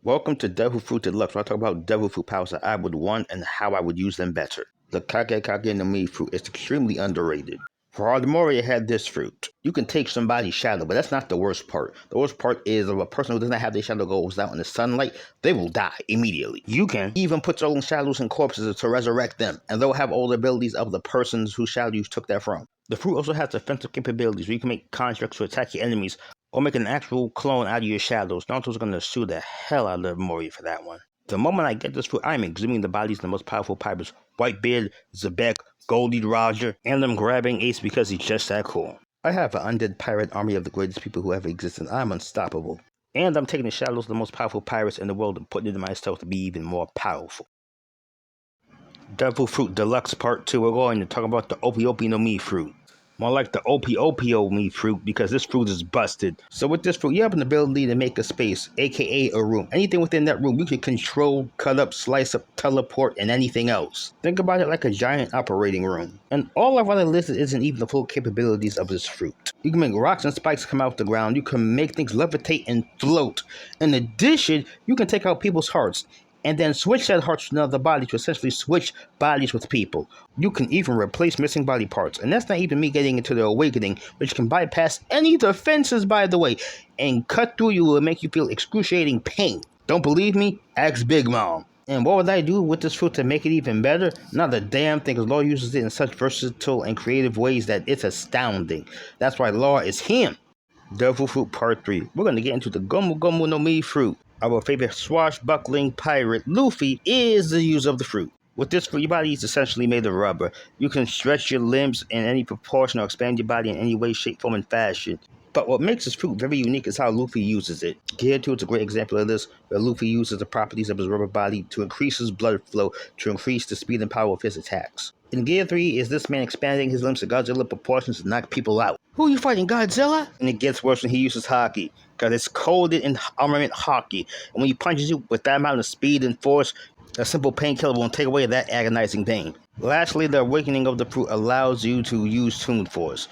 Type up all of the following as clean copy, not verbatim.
Welcome to Devil Fruit Deluxe, where I talk about devil fruit powers that I would want and how I would use them better. The Kage no Mi fruit is extremely underrated. For Ardemoria had this fruit. You can take somebody's shadow, but that's not the worst part. The worst part is if a person who does not have their shadow goes out in the sunlight, they will die immediately. You can even put your own shadows in corpses to resurrect them, and they'll have all the abilities of the persons whose shadow you took that from. The fruit also has defensive capabilities where you can make constructs to attack your enemies or make an actual clone out of your shadows. Naruto's gonna sue the hell out of Mori for that one. The moment I get this fruit, I am exhuming the bodies of the most powerful pirates: Whitebeard, Zebek, Goldie Roger, and I'm grabbing Ace because he's just that cool. I have an undead pirate army of the greatest people who ever existed. I'm unstoppable. And I'm taking the shadows of the most powerful pirates in the world and putting it in myself to be even more powerful. Devil Fruit Deluxe Part 2, we're going to talk about the Opi no Mi fruit. More like the Opio Mi fruit, because this fruit is busted. So with this fruit, you have an ability to make a space, aka a room. Anything within that room, you can control, cut up, slice up, teleport, and anything else. Think about it like a giant operating room. And all I've already listed isn't even the full capabilities of this fruit. You can make rocks and spikes come out the ground. You can make things levitate and float. In addition, you can take out people's hearts and then switch that heart to another body to essentially switch bodies with people. You can even replace missing body parts, and that's not even me getting into the awakening, which can bypass any defenses, by the way, and cut through you and make you feel excruciating pain. Don't believe me? Ask Big Mom. And what would I do with this fruit to make it even better? Not a damn thing, because Law uses it in such versatile and creative ways that it's astounding. That's why Law is him. Devil Fruit Part 3. We're going to get into the Gomu no Mi fruit. Our favorite swashbuckling pirate, Luffy, is the user of the fruit. With this fruit, your body is essentially made of rubber. You can stretch your limbs in any proportion or expand your body in any way, shape, form, and fashion. But what makes this fruit very unique is how Luffy uses it. Gear 2 is a great example of this, where Luffy uses the properties of his rubber body to increase his blood flow, to increase the speed and power of his attacks. In Gear 3 is this man expanding his limbs to Godzilla proportions to knock people out. Who are you fighting, Godzilla? And it gets worse when he uses Haki, because it's coded in armament Haki, and when he punches you with that amount of speed and force, a simple painkiller won't take away that agonizing pain. Lastly, the awakening of the fruit allows you to use Toon Force.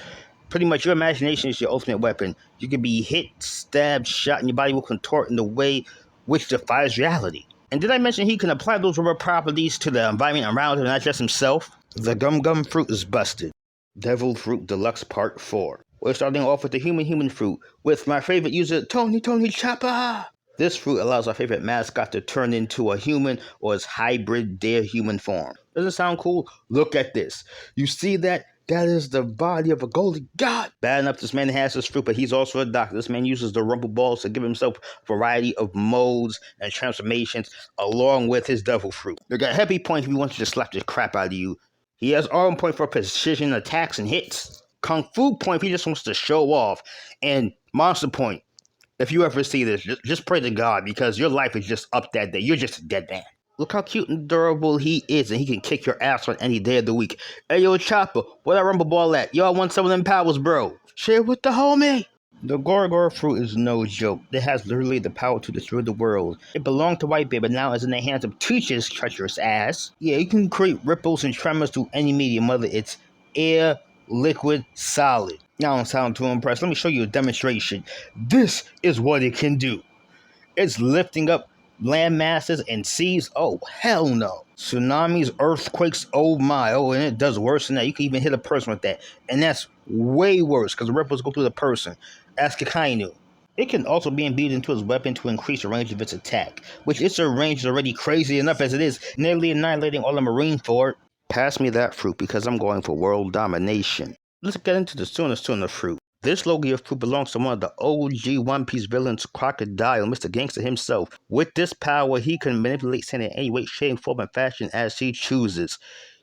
Pretty much your imagination is your ultimate weapon. You can be hit, stabbed, shot, and your body will contort in a way which defies reality. And did I mention he can apply those rubber properties to the environment around him, not just himself? The Gum fruit is busted. Devil Fruit Deluxe Part 4. We're starting off with the human fruit, with my favorite user, Tony Chopper! This fruit allows our favorite mascot to turn into a human or his hybrid dare human form. Doesn't it sound cool? Look at this. You see that? That is the body of a golden god. Bad enough this man has this fruit, but he's also a doctor. This man uses the rumble balls to give himself a variety of modes and transformations along with his devil fruit. They got heavy points if he wants to slap the crap out of you. He has arm point for precision attacks and hits. Kung Fu point if he just wants to show off. And monster point. If you ever see this, just pray to God, because your life is just up that day. You're just a dead man. Look how cute and durable he is, and he can kick your ass on any day of the week. Hey, yo, Chopper, where that rumble ball at? Yo, I want some of them powers, bro. Share with the homie. The Gorgor fruit is no joke. It has literally the power to destroy the world. It belonged to Whitebeard, but now is in the hands of Teach's treacherous ass. Yeah, you can create ripples and tremors through any medium, whether it's air, liquid, solid. I don't sound too impressed. Let me show you a demonstration. This is what it can do. It's lifting up land masses and seas. Oh, hell no. Tsunamis, earthquakes, oh my. Oh, and it does worse than that. You can even hit a person with that. And that's way worse, because the ripples go through the person. Ask Akainu. It can also be imbued into his weapon to increase the range of its attack, which its range is already crazy enough as it is, nearly annihilating all the marine for it. Pass me that fruit, because I'm going for world domination. Let's get into the Suna fruit. This Logia fruit belongs to one of the OG One Piece villains, Crocodile, Mr. Gangster himself. With this power, he can manipulate sand in any way, shape, form, and fashion as he chooses.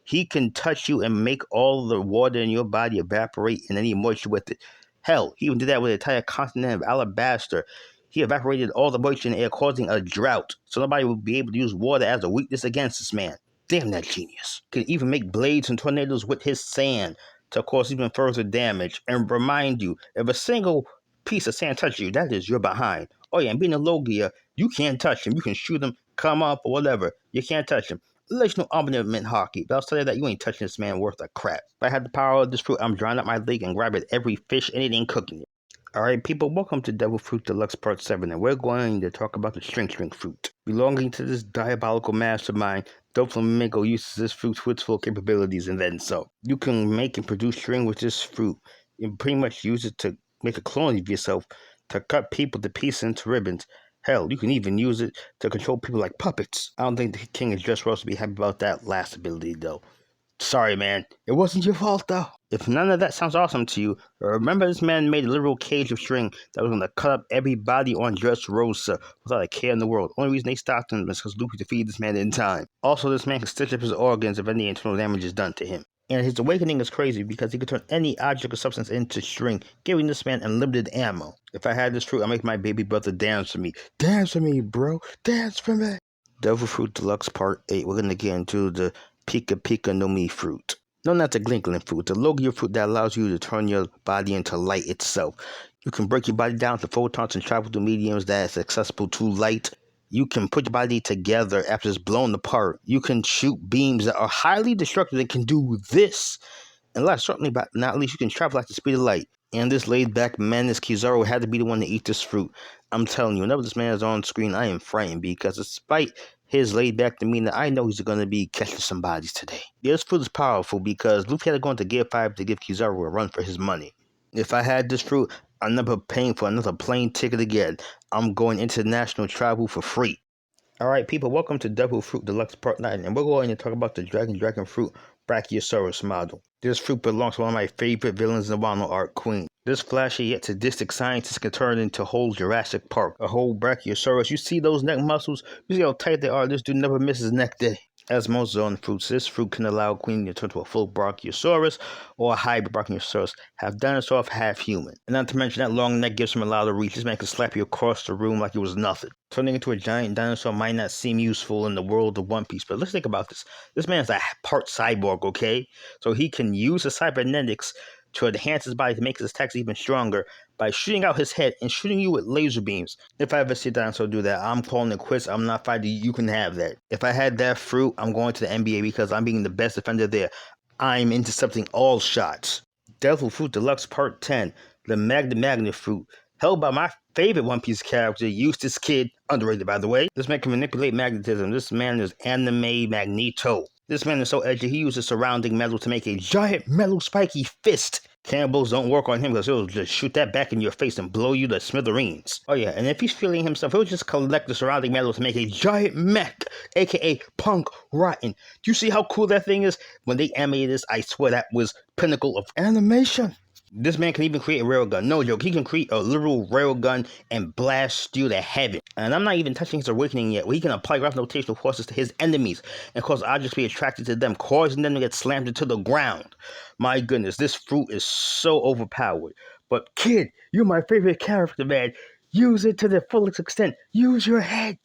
He can touch you and make all the water in your body evaporate and any moisture with it. Hell, he even did that with the entire continent of Alabasta. He evaporated all the moisture in the air, causing a drought, so nobody would be able to use water as a weakness against this man. Damn that genius. Can even make blades and tornadoes with his sand to cause even further damage, and remind you, if a single piece of sand touches you, that is, you're behind. Oh yeah, and being a Logia, you can't touch him. You can shoot him, come up, or whatever. You can't touch him. Unless you know armament Haki, but I'll tell you that you ain't touching this man worth a crap. If I had the power of this fruit, I'm drying up my lake and grabbing every fish and it ain't cooking it. Alright people, welcome to Devil Fruit Deluxe Part 7, and we're going to talk about the string fruit. Belonging to this diabolical mastermind, Doflamingo uses this fruit for its full capabilities and then some. You can make and produce string with this fruit. You pretty much use it to make a clone of yourself, to cut people to pieces into ribbons. Hell, you can even use it to control people like puppets. I don't think the king is just supposed to be happy about that last ability though. Sorry, man. It wasn't your fault, though. If none of that sounds awesome to you, remember this man made a literal cage of string that was going to cut up everybody on Dressrosa without a care in the world. Only reason they stopped him was because Luffy defeated this man in time. Also, this man can stitch up his organs if any internal damage is done to him. And his awakening is crazy because he could turn any object or substance into string, giving this man unlimited ammo. If I had this fruit, I'd make my baby brother dance for me. Dance for me, bro. Dance for me. Devil Fruit Deluxe Part 8. We're going to get into the Pika Pika no Mi fruit. No, not the Glinkling fruit, the Logia fruit that allows you to turn your body into light itself. You can break your body down to photons and travel through mediums that is accessible to light. You can put your body together after it's blown apart. You can shoot beams that are highly destructive and can do this. And last, certainly but not least, you can travel at the speed of light. And this laid-back menace Kizaru had to be the one to eat this fruit. I'm telling you, whenever this man is on screen, I am frightened because despite his laid-back demeanor, I know he's going to be catching some bodies today. This fruit is powerful because Luffy had to go into Gear 5 to give Kizaru a run for his money. If I had this fruit, I'm never paying for another plane ticket again. I'm going international travel for free. Alright people, welcome to Devil Fruit Deluxe Part 9, and we're going to talk about the Dragon Fruit Brachiosaurus model. This fruit belongs to one of my favorite villains in the Wano arc, Queen. This flashy yet sadistic scientist can turn into whole Jurassic Park, a whole Brachiosaurus. You see those neck muscles? You see how tight they are? This dude never misses neck day. As most zone fruits, this fruit can allow Queen to turn to a full Brachiosaurus or a hybrid Brachiosaurus, half dinosaur, half human. And not to mention that long neck gives him a lot of reach. This man can slap you across the room like it was nothing. Turning into a giant dinosaur might not seem useful in the world of One Piece, but let's think about this. This man's a part cyborg, okay? So he can use the cybernetics to enhance his body to make his attacks even stronger by shooting out his head and shooting you with laser beams. If I ever see a dinosaur do that, I'm calling it quits. I'm not fighting you. You can have that. If I had that fruit, I'm going to the NBA because I'm being the best defender there. I'm intercepting all shots. Devil Fruit Deluxe Part 10, the Magnet Fruit, held by my favorite One Piece character, Eustace Kid, underrated by the way. This man can manipulate magnetism. This man is Anime Magneto. This man is so edgy, he uses surrounding metal to make a giant metal spiky fist. Cannibals don't work on him because he'll just shoot that back in your face and blow you to smithereens. Oh yeah, and if he's feeling himself, he'll just collect the surrounding metal to make a giant mech, aka Punk Rotten. Do you see how cool that thing is? When they animated this, I swear that was pinnacle of animation. This man can even create a railgun. No joke, he can create a literal railgun and blast you to heaven. And I'm not even touching his awakening yet, where he can apply gravitational forces to his enemies and cause objects to be attracted to them, causing them to get slammed into the ground. My goodness, this fruit is so overpowered. But kid, you're my favorite character, man. Use it to the fullest extent. Use your head.